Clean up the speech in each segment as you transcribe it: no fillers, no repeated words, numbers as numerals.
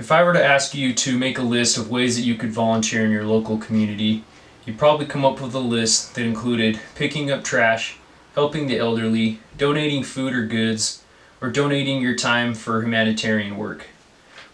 If I were to ask you to make a list of ways that you could volunteer in your local community, you'd probably come up with a list that included picking up trash, helping the elderly, donating food or goods, or donating your time for humanitarian work.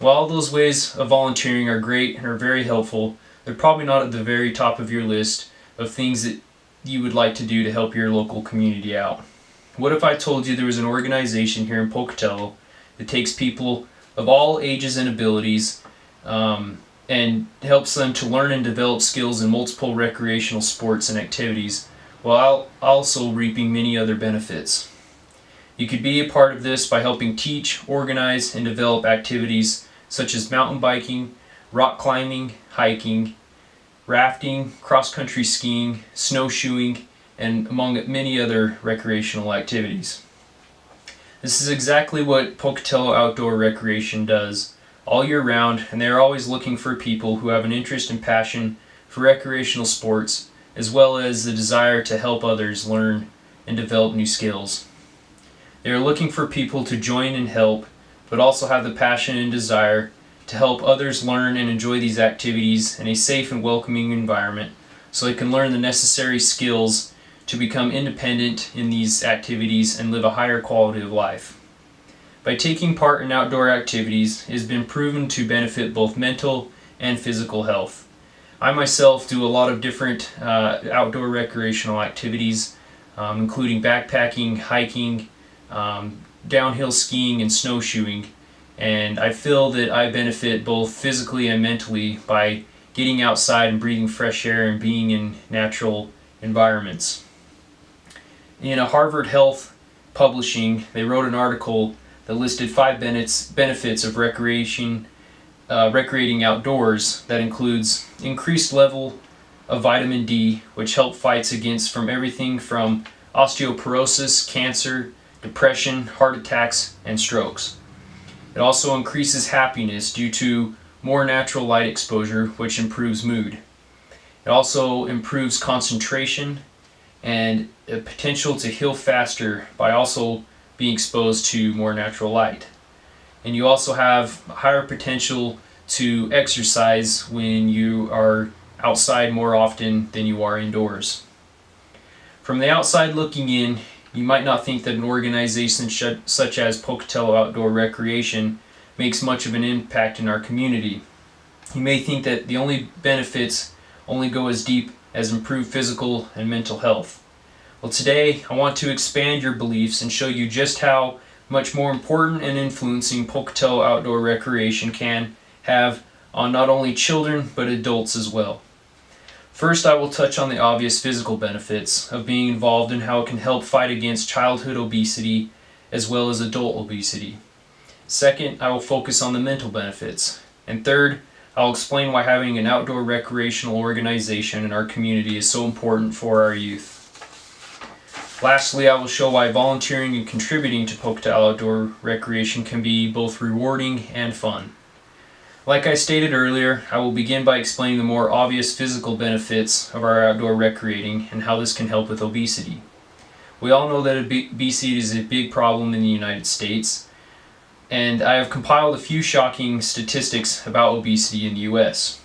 While all those ways of volunteering are great and are very helpful, they're probably not at the very top of your list of things that you would like to do to help your local community out. What if I told you there was an organization here in Pocatello that takes people of all ages and abilities and helps them to learn and develop skills in multiple recreational sports and activities, while also reaping many other benefits? You could be a part of this by helping teach, organize, and develop activities such as mountain biking, rock climbing, hiking, rafting, cross-country skiing, snowshoeing, and among many other recreational activities. This is exactly what Pocatello Outdoor Recreation does all year round, and they are always looking for people who have an interest and passion for recreational sports, as well as the desire to help others learn and develop new skills. They are looking for people to join and help, but also have the passion and desire to help others learn and enjoy these activities in a safe and welcoming environment so they can learn the necessary skills to become independent in these activities and live a higher quality of life. By taking part in outdoor activities, it has been proven to benefit both mental and physical health. I myself do a lot of different outdoor recreational activities, including backpacking, hiking, downhill skiing, and snowshoeing, and I feel that I benefit both physically and mentally by getting outside and breathing fresh air and being in natural environments. In a Harvard Health publishing, they wrote an article that listed 5 benefits of recreating outdoors. That includes increased level of vitamin D, which help fights against from everything from osteoporosis, cancer, depression, heart attacks, and strokes. It also increases happiness due to more natural light exposure, which improves mood. It also improves concentration and a potential to heal faster by also being exposed to more natural light. And you also have higher potential to exercise when you are outside more often than you are indoors. From the outside looking in, you might not think that an organization such as Pocatello Outdoor Recreation makes much of an impact in our community. You may think that the only benefits only go as deep as improved physical and mental health. Well, today I want to expand your beliefs and show you just how much more important and influencing Pocatello Outdoor Recreation can have on not only children but adults as well. First, I will touch on the obvious physical benefits of being involved and how it can help fight against childhood obesity as well as adult obesity. Second, I will focus on the mental benefits. And third, I'll explain why having an outdoor recreational organization in our community is so important for our youth. Lastly, I will show why volunteering and contributing to Pocatello Outdoor Recreation can be both rewarding and fun. Like I stated earlier, I will begin by explaining the more obvious physical benefits of our outdoor recreating and how this can help with obesity. We all know that obesity is a big problem in the United States, and I have compiled a few shocking statistics about obesity in the U.S.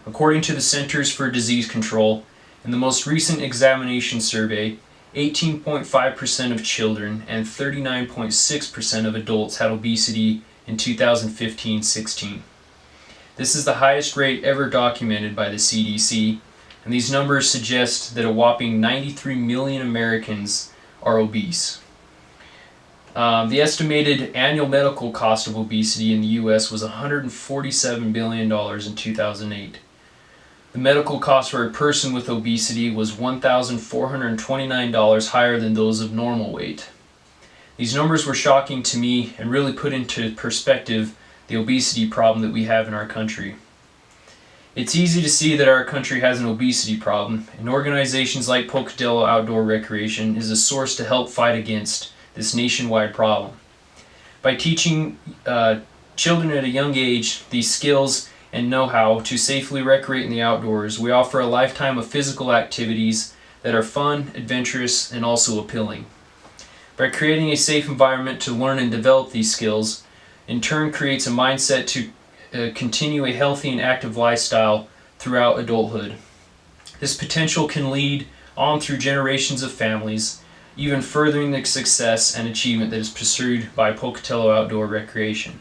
According to the Centers for Disease Control, in the most recent examination survey, 18.5% of children and 39.6% of adults had obesity in 2015-16. This is the highest rate ever documented by the CDC, and these numbers suggest that a whopping 93 million Americans are obese. The estimated annual medical cost of obesity in the U.S. was $147 billion in 2008. The medical cost for a person with obesity was $1,429 higher than those of normal weight. These numbers were shocking to me and really put into perspective the obesity problem that we have in our country. It's easy to see that our country has an obesity problem, and organizations like Pocatello Outdoor Recreation is a source to help fight against this nationwide problem. By teaching children at a young age these skills and know-how to safely recreate in the outdoors, we offer a lifetime of physical activities that are fun, adventurous, and also appealing. By creating a safe environment to learn and develop these skills, in turn creates a mindset to continue a healthy and active lifestyle throughout adulthood. This potential can lead on through generations of families, even furthering the success and achievement that is pursued by Pocatello outdoor recreation.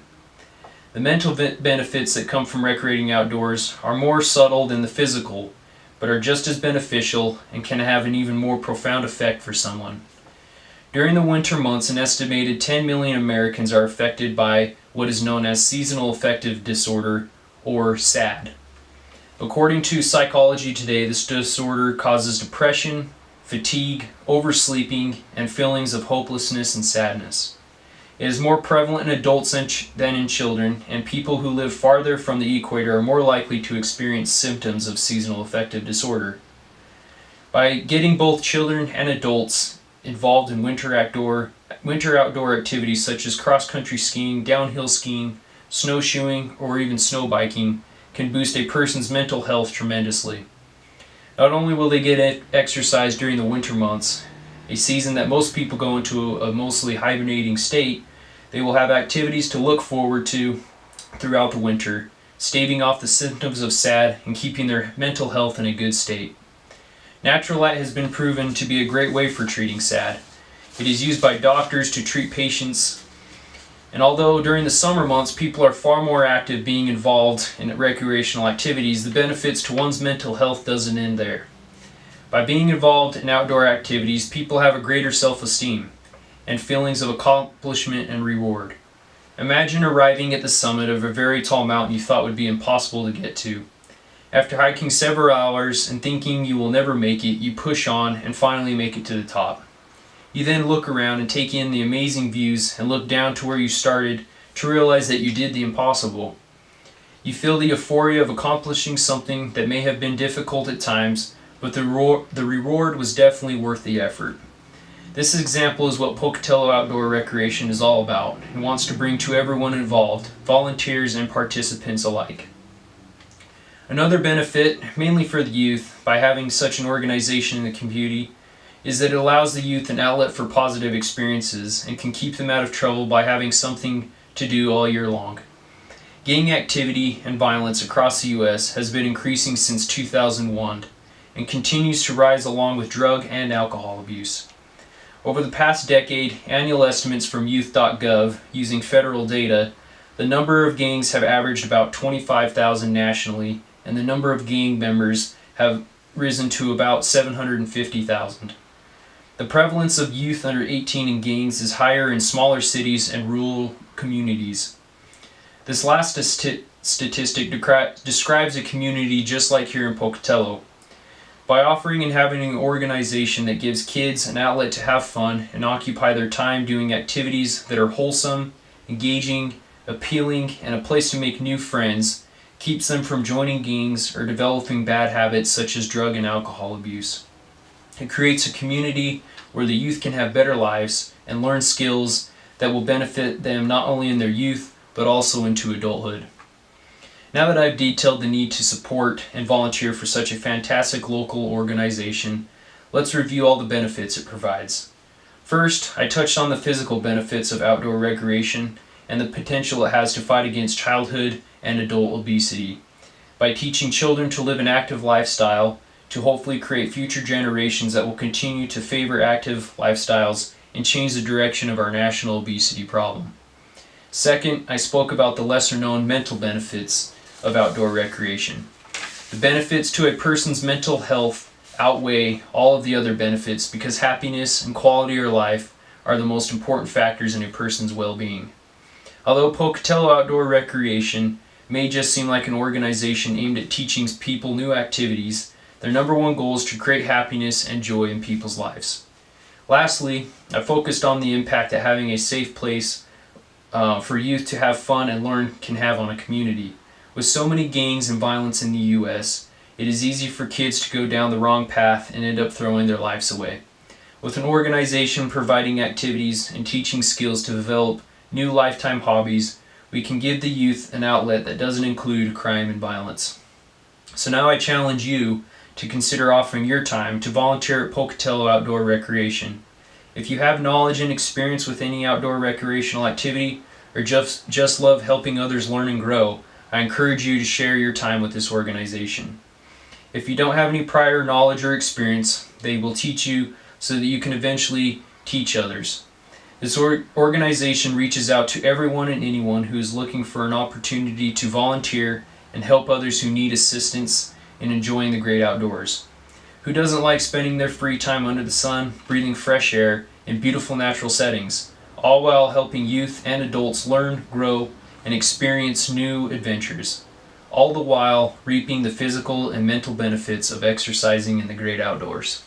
The mental benefits that come from recreating outdoors are more subtle than the physical, but are just as beneficial and can have an even more profound effect for someone. During the winter months, an estimated 10 million Americans are affected by what is known as seasonal affective disorder, or SAD. According to Psychology Today, this disorder causes depression, fatigue, oversleeping, and feelings of hopelessness and sadness. It is more prevalent in adults than in children, and people who live farther from the equator are more likely to experience symptoms of seasonal affective disorder. By getting both children and adults involved in winter outdoor activities such as cross-country skiing, downhill skiing, snowshoeing, or even snow biking, can boost a person's mental health tremendously. Not only will they get exercise during the winter months, a season that most people go into a mostly hibernating state, they will have activities to look forward to throughout the winter, staving off the symptoms of SAD and keeping their mental health in a good state. Natural light has been proven to be a great way for treating SAD. It is used by doctors to treat patients, and although during the summer months people are far more active being involved in recreational activities, the benefits to one's mental health doesn't end there. By being involved in outdoor activities, people have a greater self-esteem and feelings of accomplishment and reward. Imagine arriving at the summit of a very tall mountain you thought would be impossible to get to. After hiking several hours and thinking you will never make it, you push on and finally make it to the top. You then look around and take in the amazing views and look down to where you started to realize that you did the impossible. You feel the euphoria of accomplishing something that may have been difficult at times, but the reward was definitely worth the effort. This example is what Pocatello Outdoor Recreation is all about and wants to bring to everyone involved, volunteers and participants alike. Another benefit, mainly for the youth, by having such an organization in the community is that it allows the youth an outlet for positive experiences and can keep them out of trouble by having something to do all year long. Gang activity and violence across the U.S. has been increasing since 2001 and continues to rise along with drug and alcohol abuse. Over the past decade, annual estimates from youth.gov using federal data, the number of gangs have averaged about 25,000 nationally, and the number of gang members have risen to about 750,000. The prevalence of youth under 18 in gangs is higher in smaller cities and rural communities. This last statistic describes a community just like here in Pocatello. By offering and having an organization that gives kids an outlet to have fun and occupy their time doing activities that are wholesome, engaging, appealing, and a place to make new friends, keeps them from joining gangs or developing bad habits such as drug and alcohol abuse. It creates a community where the youth can have better lives and learn skills that will benefit them not only in their youth but also into adulthood. Now that I've detailed the need to support and volunteer for such a fantastic local organization, let's review all the benefits it provides. First, I touched on the physical benefits of outdoor recreation and the potential it has to fight against childhood and adult obesity. By teaching children to live an active lifestyle, to hopefully create future generations that will continue to favor active lifestyles and change the direction of our national obesity problem. Second, I spoke about the lesser known mental benefits of outdoor recreation. The benefits to a person's mental health outweigh all of the other benefits because happiness and quality of life are the most important factors in a person's well-being. Although Pocatello Outdoor Recreation may just seem like an organization aimed at teaching people new activities, their number one goal is to create happiness and joy in people's lives. Lastly, I focused on the impact that having a safe place for youth to have fun and learn can have on a community. With so many gangs and violence in the U.S., it is easy for kids to go down the wrong path and end up throwing their lives away. With an organization providing activities and teaching skills to develop new lifetime hobbies, we can give the youth an outlet that doesn't include crime and violence. So now I challenge you to consider offering your time to volunteer at Pocatello Outdoor Recreation. If you have knowledge and experience with any outdoor recreational activity, or just love helping others learn and grow, I encourage you to share your time with this organization. If you don't have any prior knowledge or experience, they will teach you so that you can eventually teach others. This organization reaches out to everyone and anyone who is looking for an opportunity to volunteer and help others who need assistance in enjoying the great outdoors. Who doesn't like spending their free time under the sun, breathing fresh air in beautiful natural settings, all while helping youth and adults learn, grow, and experience new adventures, all the while reaping the physical and mental benefits of exercising in the great outdoors.